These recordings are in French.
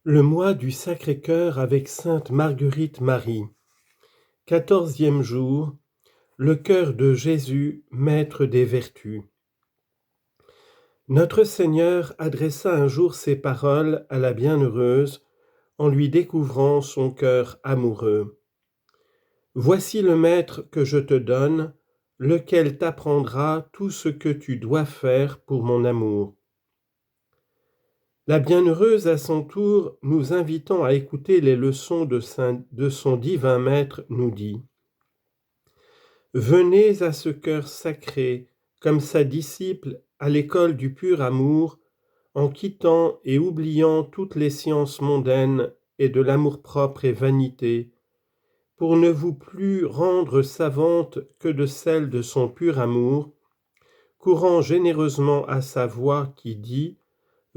Le mois du Sacré-Cœur avec sainte Marguerite Marie. 14e jour. Le cœur de Jésus, maître des vertus. Notre Seigneur adressa un jour ces paroles à la bienheureuse en lui découvrant son cœur amoureux. Voici le maître que je te donne, lequel t'apprendra tout ce que tu dois faire pour mon amour. La bienheureuse, à son tour, nous invitant à écouter les leçons de son divin maître, nous dit : Venez à ce cœur sacré, comme sa disciple, à l'école du pur amour, en quittant et oubliant toutes les sciences mondaines et de l'amour-propre et vanité, pour ne vous plus rendre savante que de celle de son pur amour, courant généreusement à sa voix qui dit :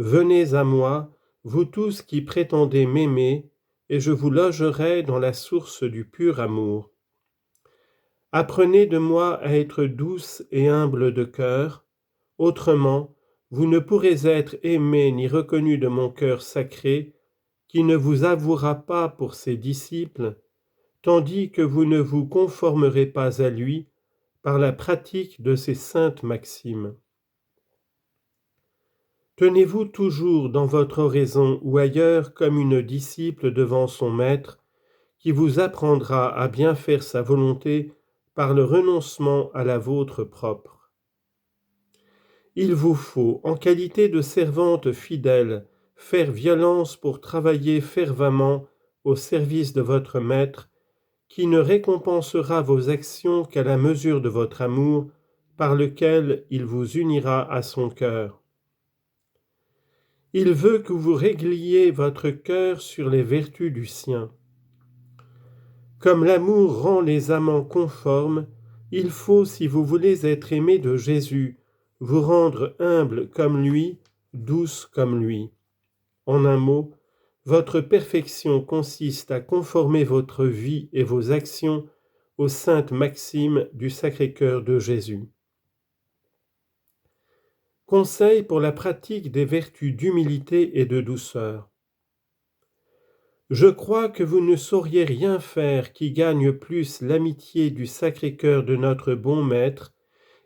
Venez à moi, vous tous qui prétendez m'aimer, et je vous logerai dans la source du pur amour. Apprenez de moi à être douce et humble de cœur, autrement, vous ne pourrez être aimé ni reconnu de mon cœur sacré, qui ne vous avouera pas pour ses disciples, tandis que vous ne vous conformerez pas à lui par la pratique de ses saintes maximes. Tenez-vous toujours dans votre oraison ou ailleurs comme une disciple devant son maître, qui vous apprendra à bien faire sa volonté par le renoncement à la vôtre propre. Il vous faut, en qualité de servante fidèle, faire violence pour travailler fervemment au service de votre maître, qui ne récompensera vos actions qu'à la mesure de votre amour, par lequel il vous unira à son cœur. Il veut que vous régliez votre cœur sur les vertus du sien. Comme l'amour rend les amants conformes, il faut, si vous voulez être aimé de Jésus, vous rendre humble comme lui, douce comme lui. En un mot, votre perfection consiste à conformer votre vie et vos actions aux saintes maximes du Sacré-Cœur de Jésus. Conseil pour la pratique des vertus d'humilité et de douceur. Je crois que vous ne sauriez rien faire qui gagne plus l'amitié du Sacré-Cœur de notre bon Maître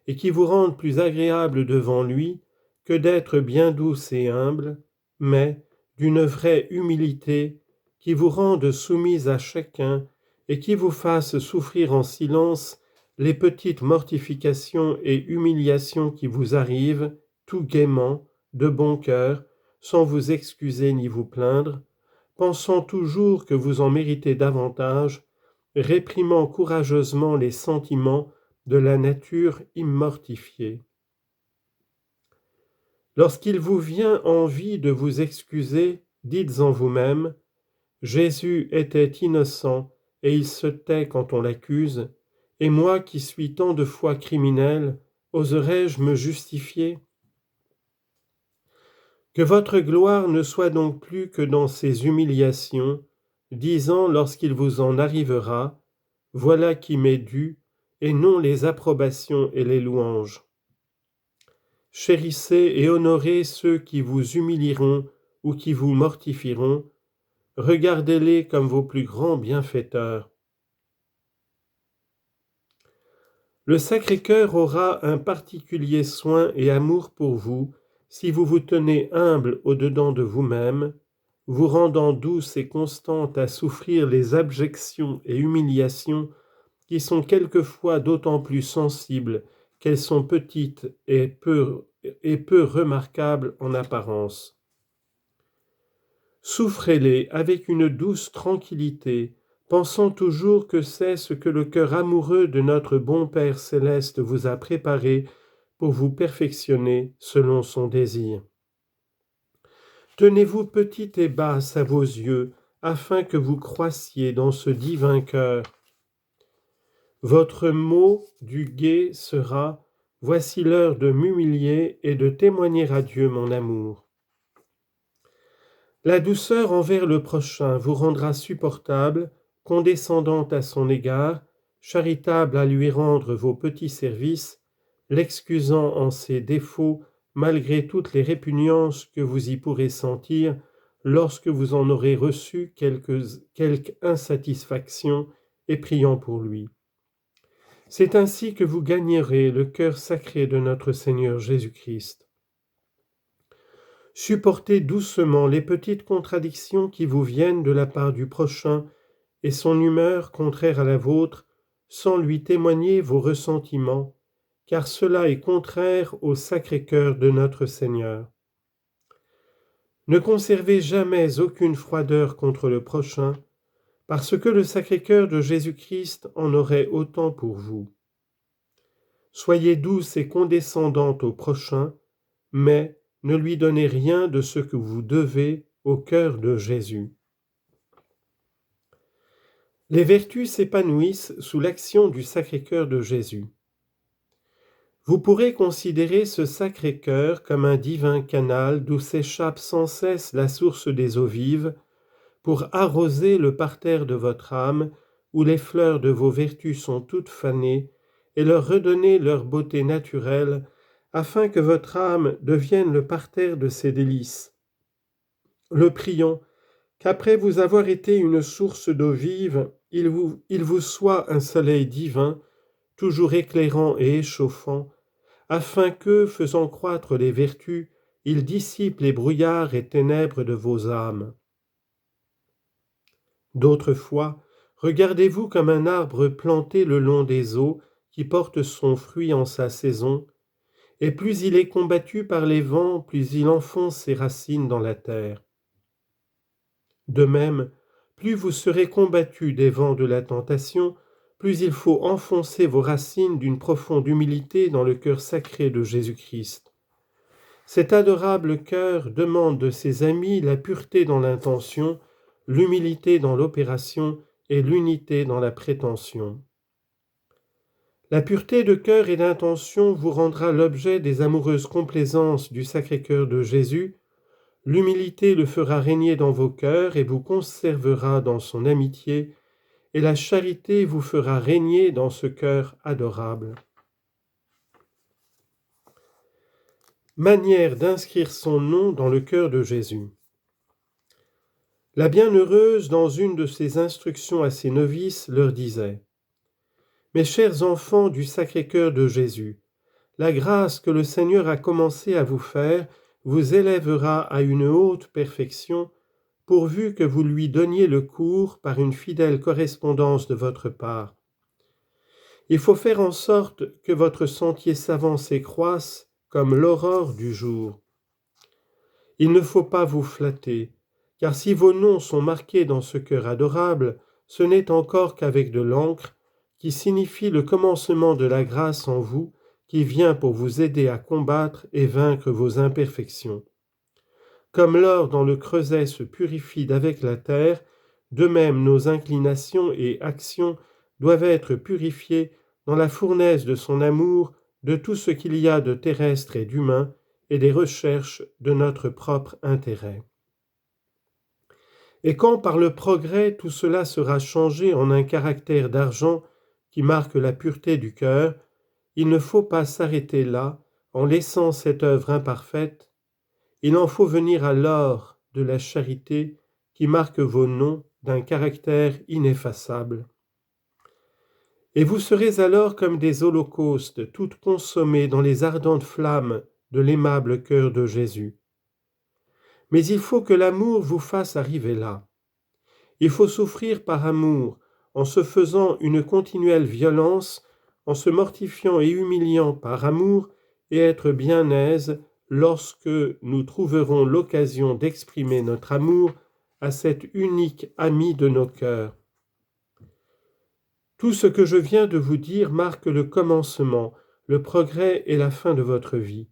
et qui vous rende plus agréable devant lui que d'être bien douce et humble, mais d'une vraie humilité qui vous rende soumise à chacun et qui vous fasse souffrir en silence les petites mortifications et humiliations qui vous arrivent, tout gaiement, de bon cœur, sans vous excuser ni vous plaindre, pensant toujours que vous en méritez davantage, réprimant courageusement les sentiments de la nature immortifiée. Lorsqu'il vous vient envie de vous excuser, dites en vous-même : Jésus était innocent et il se tait quand on l'accuse, et moi qui suis tant de fois criminel, oserais-je me justifier ? Que votre gloire ne soit donc plus que dans ces humiliations, disant lorsqu'il vous en arrivera : Voilà qui m'est dû, et non les approbations et les louanges. Chérissez et honorez ceux qui vous humilieront ou qui vous mortifieront, regardez-les comme vos plus grands bienfaiteurs. Le Sacré-Cœur aura un particulier soin et amour pour vous, si vous vous tenez humble au-dedans de vous-même, vous rendant douce et constante à souffrir les abjections et humiliations qui sont quelquefois d'autant plus sensibles qu'elles sont petites et peu remarquables en apparence. Souffrez-les avec une douce tranquillité, pensant toujours que c'est ce que le cœur amoureux de notre bon Père céleste vous a préparé pour vous perfectionner selon son désir. Tenez-vous petite et basse à vos yeux, afin que vous croissiez dans ce divin cœur. Votre mot du guet sera : Voici l'heure de m'humilier et de témoigner à Dieu mon amour. La douceur envers le prochain vous rendra supportable, condescendante à son égard, charitable à lui rendre vos petits services, l'excusant en ses défauts malgré toutes les répugnances que vous y pourrez sentir lorsque vous en aurez reçu quelque insatisfaction et priant pour lui. C'est ainsi que vous gagnerez le cœur sacré de notre Seigneur Jésus-Christ. Supportez doucement les petites contradictions qui vous viennent de la part du prochain et son humeur contraire à la vôtre, sans lui témoigner vos ressentiments, car cela est contraire au Sacré-Cœur de notre Seigneur. Ne conservez jamais aucune froideur contre le prochain, parce que le Sacré-Cœur de Jésus-Christ en aurait autant pour vous. Soyez douce et condescendante au prochain, mais ne lui donnez rien de ce que vous devez au cœur de Jésus. Les vertus s'épanouissent sous l'action du Sacré-Cœur de Jésus. Vous pourrez considérer ce Sacré-Cœur comme un divin canal d'où s'échappe sans cesse la source des eaux vives pour arroser le parterre de votre âme où les fleurs de vos vertus sont toutes fanées et leur redonner leur beauté naturelle afin que votre âme devienne le parterre de ses délices. Le prions qu'après vous avoir été une source d'eau vive, il vous soit un soleil divin, toujours éclairant et échauffant, afin que, faisant croître les vertus, il dissipe les brouillards et ténèbres de vos âmes. D'autres fois, regardez-vous comme un arbre planté le long des eaux qui porte son fruit en sa saison, et plus il est combattu par les vents, plus il enfonce ses racines dans la terre. De même, plus vous serez combattu des vents de la tentation, plus il faut enfoncer vos racines d'une profonde humilité dans le cœur sacré de Jésus-Christ. Cet adorable cœur demande de ses amis la pureté dans l'intention, l'humilité dans l'opération et l'unité dans la prétention. La pureté de cœur et d'intention vous rendra l'objet des amoureuses complaisances du Sacré-Cœur de Jésus. L'humilité le fera régner dans vos cœurs et vous conservera dans son amitié, et la charité vous fera régner dans ce cœur adorable. Manière d'inscrire son nom dans le cœur de Jésus. La bienheureuse, dans une de ses instructions à ses novices, leur disait : « Mes chers enfants du Sacré-Cœur de Jésus, la grâce que le Seigneur a commencé à vous faire vous élèvera à une haute perfection, pourvu que vous lui donniez le cours par une fidèle correspondance de votre part. Il faut faire en sorte que votre sentier s'avance et croisse comme l'aurore du jour. Il ne faut pas vous flatter, car si vos noms sont marqués dans ce cœur adorable, ce n'est encore qu'avec de l'encre, qui signifie le commencement de la grâce en vous, qui vient pour vous aider à combattre et vaincre vos imperfections. Comme l'or dans le creuset se purifie d'avec la terre, de même nos inclinations et actions doivent être purifiées dans la fournaise de son amour de tout ce qu'il y a de terrestre et d'humain et des recherches de notre propre intérêt. Et quand par le progrès tout cela sera changé en un caractère d'argent qui marque la pureté du cœur, il ne faut pas s'arrêter là en laissant cette œuvre imparfaite. Il en faut venir à l'or de la charité qui marque vos noms d'un caractère ineffaçable. Et vous serez alors comme des holocaustes toutes consommées dans les ardentes flammes de l'aimable cœur de Jésus. Mais il faut que l'amour vous fasse arriver là. Il faut souffrir par amour, en se faisant une continuelle violence, en se mortifiant et humiliant par amour, et être bien aise lorsque nous trouverons l'occasion d'exprimer notre amour à cet unique ami de nos cœurs. Tout ce que je viens de vous dire marque le commencement, le progrès et la fin de votre vie.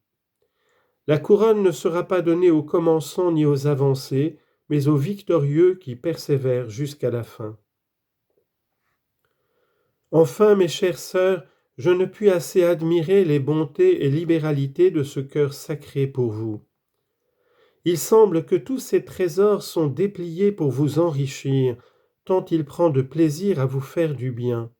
La couronne ne sera pas donnée aux commençants ni aux avancés, mais aux victorieux qui persévèrent jusqu'à la fin. Enfin, mes chères sœurs, je ne puis assez admirer les bontés et libéralités de ce cœur sacré pour vous. Il semble que tous ces trésors sont dépliés pour vous enrichir, tant il prend de plaisir à vous faire du bien.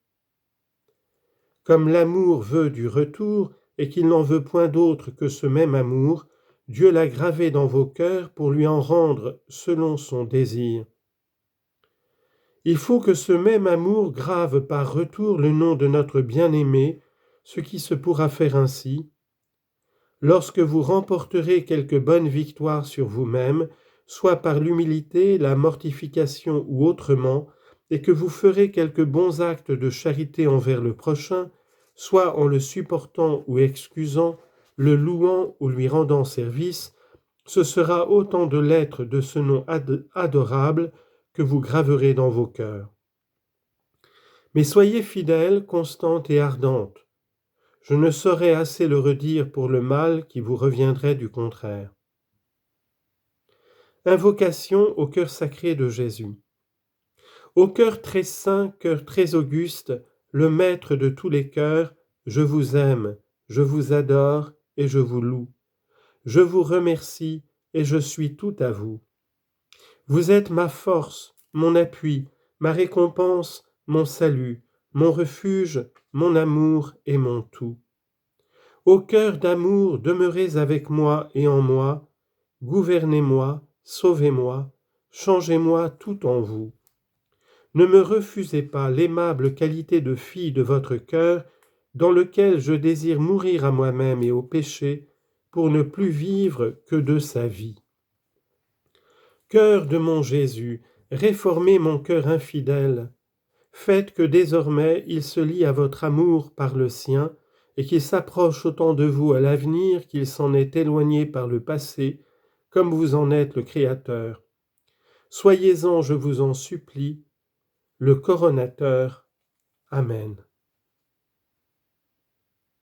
Comme l'amour veut du retour, et qu'il n'en veut point d'autre que ce même amour, Dieu l'a gravé dans vos cœurs pour lui en rendre selon son désir. Il faut que ce même amour grave par retour le nom de notre bien-aimé, ce qui se pourra faire ainsi. Lorsque vous remporterez quelque bonne victoire sur vous-même, soit par l'humilité, la mortification ou autrement, et que vous ferez quelques bons actes de charité envers le prochain, soit en le supportant ou excusant, le louant ou lui rendant service, ce sera autant de lettres de ce nom adorable que vous graverez dans vos cœurs. Mais soyez fidèles, constantes et ardentes. Je ne saurais assez le redire pour le mal qui vous reviendrait du contraire. Invocation au cœur sacré de Jésus. Ô cœur très saint, cœur très auguste, le maître de tous les cœurs, je vous aime, je vous adore et je vous loue. Je vous remercie et je suis tout à vous. Vous êtes ma force, mon appui, ma récompense, mon salut, mon refuge, mon amour et mon tout. Ô cœur d'amour, demeurez avec moi et en moi, gouvernez-moi, sauvez-moi, changez-moi tout en vous. Ne me refusez pas l'aimable qualité de fille de votre cœur, dans lequel je désire mourir à moi-même et au péché, pour ne plus vivre que de sa vie. Cœur de mon Jésus, réformez mon cœur infidèle. Faites que désormais il se lie à votre amour par le sien, et qu'il s'approche autant de vous à l'avenir qu'il s'en est éloigné par le passé, comme vous en êtes le Créateur. Soyez-en, je vous en supplie, le coronateur. Amen.